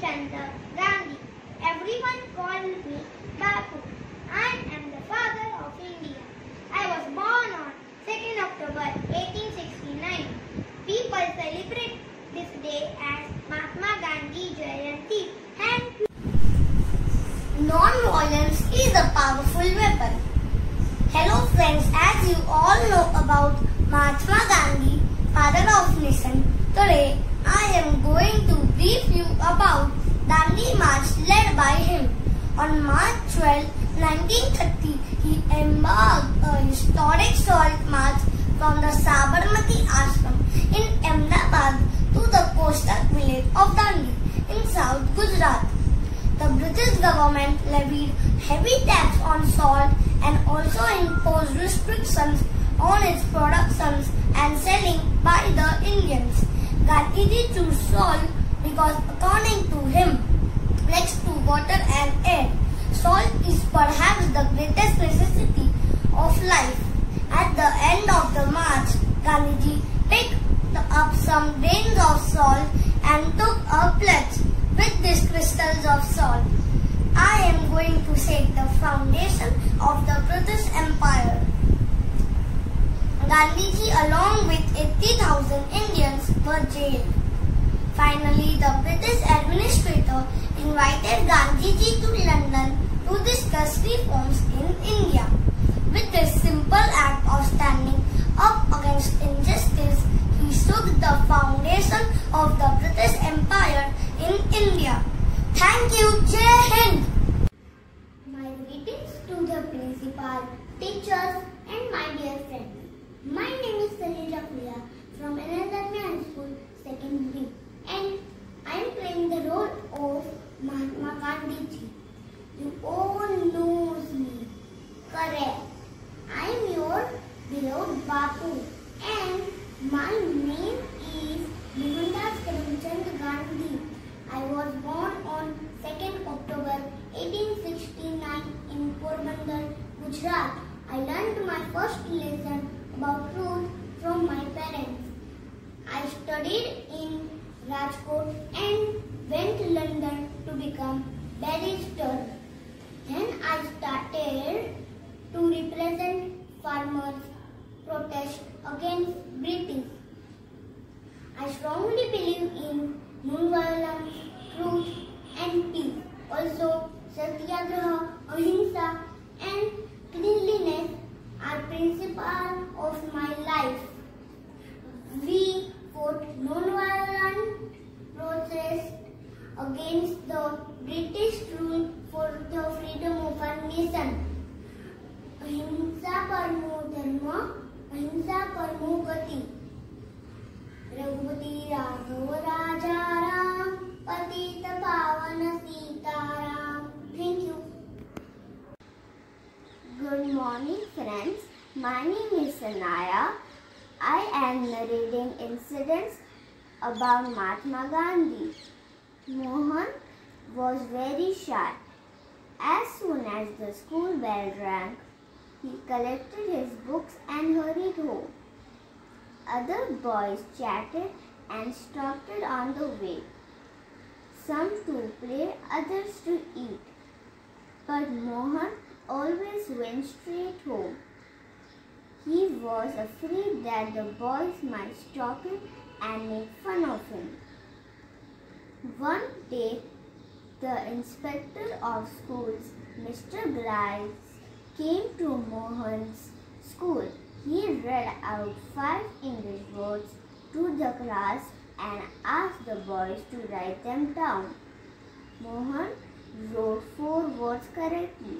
Gandhi. Everyone called me Bapu. I am the father of India. I was born on 2nd October 1869. People celebrate this day as Mahatma Gandhi Jayanti. Thank you. Non-violence is a powerful weapon. Hello friends, as you all know about Mahatma Gandhi, father of nation, today I am going to brief you about Dandi March led by him. On March 12, 1930, he embarked a historic salt march from the Sabarmati ashram in Ahmedabad to the coastal village of Dandi in South Gujarat. The British government levied heavy tax on salt and also imposed restrictions on its production and selling by the Indians. Gandhiji chose salt because according to him, next to water and air, salt is perhaps the greatest necessity of life. At the end of the march, Gandhiji picked up some grains of salt and took a pledge. With these crystals of salt, I am going to shake the foundation of the British Empire. Gandhiji along with 80,000 Indians were jailed. Finally, the British administrator invited Gandhiji to London to discuss reforms in India. With this simple act of standing up against injustice, he shook the foundation of the British Empire in India. Thank you, Jai Hind. My greetings to the principal, teachers and my dear friends. My name is Sanjay Priya from Anandami High School, 2nd B, and I am playing the role of Mahatma Gandhi ji. You all knows me, correct? I am your beloved Bapu, and my name is Mohandas Karamchand Gandhi. I was born on 2nd October 1869 in Porbandar, Gujarat. I learned my first lesson about truth from my parents. I studied in Rajkot and went to London to become barrister. Then I started to represent farmers' protest against British. I strongly believe in non-violence, truth and peace. Also, satyagraha, ahimsa and cleanliness are principles of my life. We fought non-violent protest against the British rule for the freedom of our nation. Ahimsa parmo dharma, ahimsa parmo gati. Raghupati Raghav Raja Ram, Patita Pavana Sitaram. Thank you. Good morning friends, my name is Sanaya. I am narrating incidents about Mahatma Gandhi. Mohan was very shy. As soon as the school bell rang, he collected his books and hurried home. Other boys chatted and stopped on the way. Some to play, others to eat. But Mohan always went straight home. He was afraid that the boys might stop him and make fun of him. One day, the inspector of schools, Mr. Grice, came to Mohan's school. He read out 5 English words to the class and asked the boys to write them down. Mohan wrote 4 words correctly,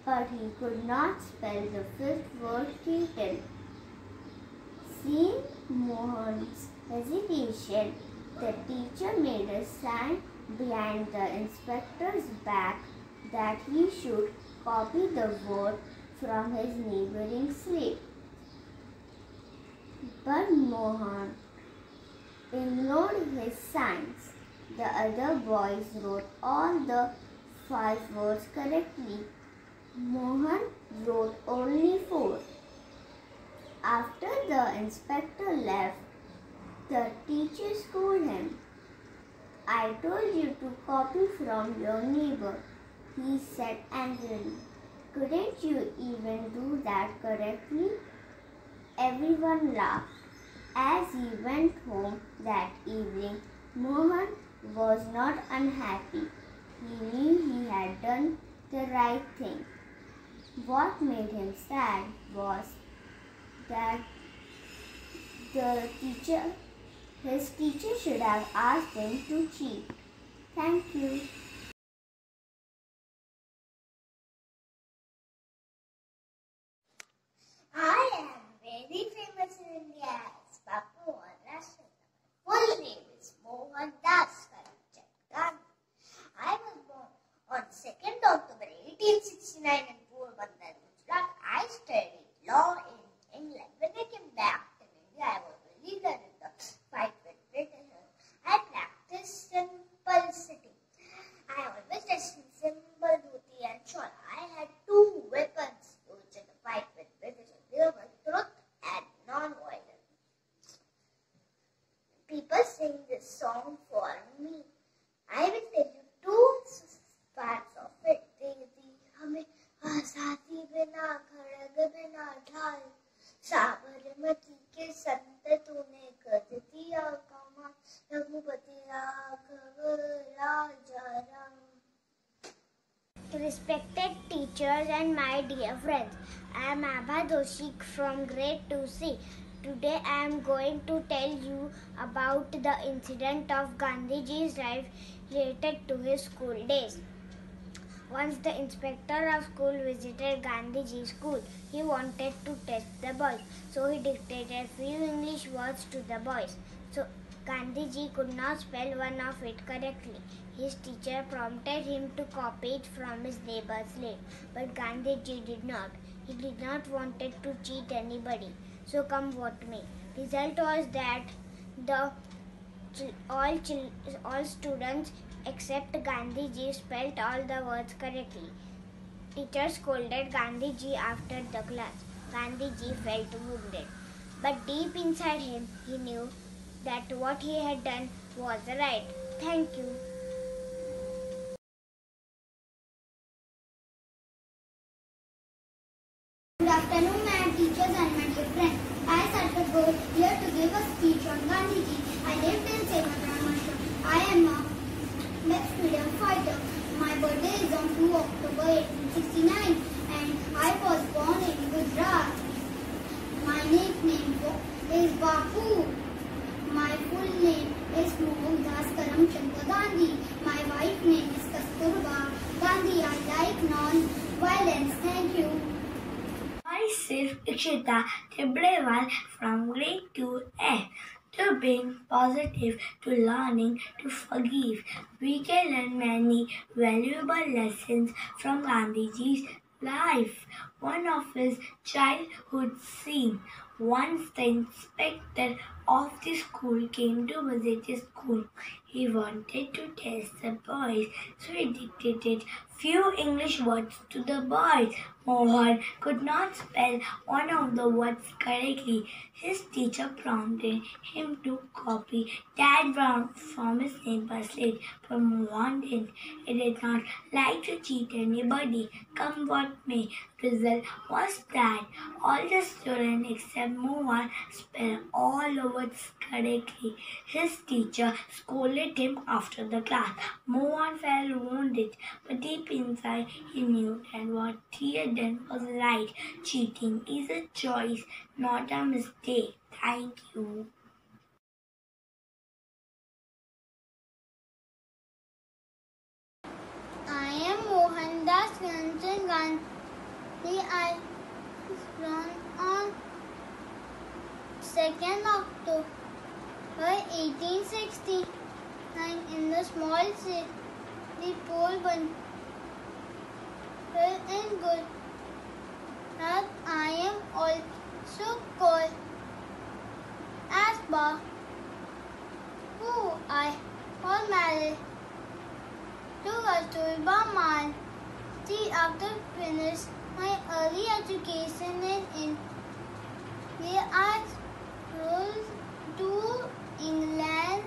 but he could not spell the 5th word Keaton. Seeing Mohan's hesitation, the teacher made a sign behind the inspector's back that he should copy the word from his neighboring slate. But Mohan ignored his signs. The other boys wrote all the 5 words correctly. Mohan wrote only 4. After the inspector left, the teacher scolded him. I told you to copy from your neighbor, he said angrily. Couldn't you even do that correctly? Everyone laughed. As he went home that evening, Mohan was not unhappy. He knew he had done the right thing. What made him sad was that his teacher should have asked him to cheat. Thank you. I am very famous in India as Bapu or Rashid. Full name is Mohan Das Karamchand. I was born on 2nd October 1869 in Porbandar, Gujarat. I studied law in England. When I came back to India, I was a leader in the fight with Britishers. I practiced simple sitting. I always dressed in simple dhoti and shawl. I had two weapons used in the fight with Britishers. They were truth and non-violence. People sing this song for me. I will tell you two parts of it. हमें आजादी बिना खड़ग बिना ढाल साबरमती के संत तूने कर दिया कमाल रघुपति राघव राजा Ram. Respected teachers and my dear friends, I am Abha Doshi from grade 2C. Today I am going to tell you about the incident of Gandhiji's life related to his school days. Once the inspector of school visited Gandhiji's school. He wanted to test the boys, so he dictated few English words to the boys. So Gandhiji could not spell one of it correctly. His teacher prompted him to copy it from his neighbor's slate, but Gandhiji did not. He did not wanted to cheat anybody. So come what may. Result was that all students except Gandhiji spelled all the words correctly. Teacher scolded Gandhiji after the class. Gandhiji felt wounded, but deep inside him he knew that what he had done was right. Thank you. Good afternoon, my teachers and my dear friends. I Sarkar Gaur here to give a speech on Gandhiji. I lived in Sevagram. I am a next freedom fighter. My birthday is on 2 October 1869 and I was born in Gujarat. My nickname is Bapu. My full name is Mohandas Karamchand Gandhi. My wife name is Kasturba Gandhi. I like non-violence. Thank you. Myself, Ikshita Tibrewal from grade 2F. To being positive, to learning to forgive. We can learn many valuable lessons from Gandhiji's life. One of his childhood scene. Once the inspector of the school came to visit his school. He wanted to test the boys, so he dictated few English words to the boys. Mohan could not spell one of the words correctly. His teacher prompted him to copy that from his neighbor's slate, but Mohan didn't. He did not like to cheat anybody, come what may. Result was that all the students except Mohan spelled all the words correctly. His teacher scolded him after the class. Mohan felt wounded, but deep inside he knew that what he had done was right. Cheating is a choice, not a mistake. Thank you. I am Mohandas Karamchand Gandhi. I was born on 2nd October 1860 and in the small city Porbandar in Gujarat. I am also called as Ba, who I was married to Kasturba Man. After finished my early education in India, I rose to England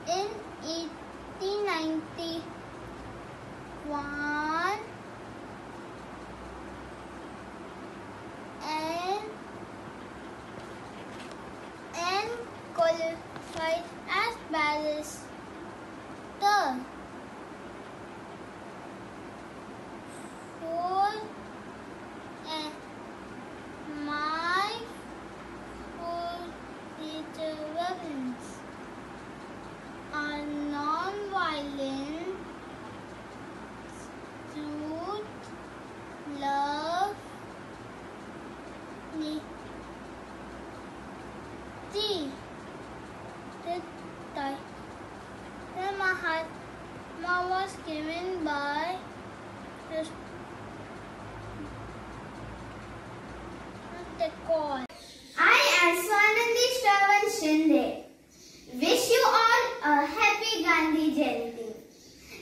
in 1891 and qualified as barrister. For my full determinants are non-violent, truth, love, the Mahatma was given by the call. I am Swanandi Shravan Shinde. Wish you all a happy Gandhi Jayanti.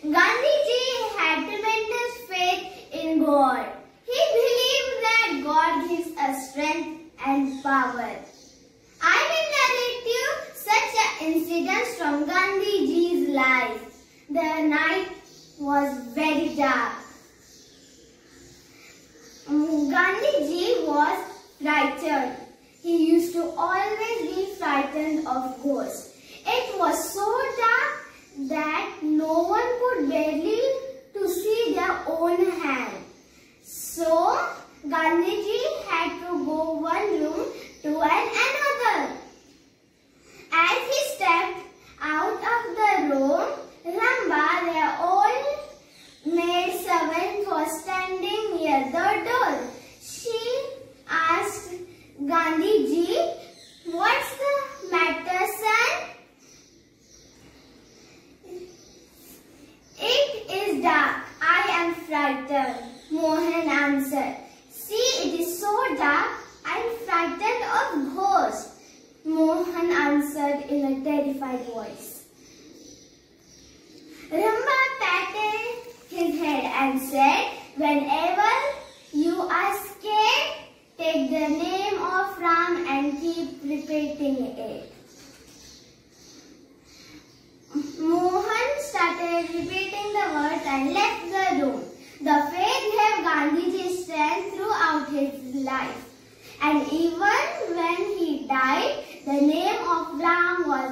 Gandhiji had tremendous faith in God. He believed that God gives us strength and power. I will narrate you such an incident from Gandhiji's life. The night was very dark. Gandhiji was frightened. He used to always be frightened of ghosts. It was so dark that no one could barely to see their own hand. So Gandhiji had to go one room to another. As he stepped out of the room, Ramba, their old maid servant, was standing near the door. She asked Gandhiji, "What's the matter, son?" "It is dark. I am frightened," Mohan answered. "See, it is so dark. I am frightened of ghosts," Mohan answered in a terrified voice. Ramba patted his head and said, "Whenever you are scared, take the name of Ram and keep repeating it." Mohan started repeating the words and left the room. The faith gave Gandhiji strength throughout his life. And even when he died, the name of Ram was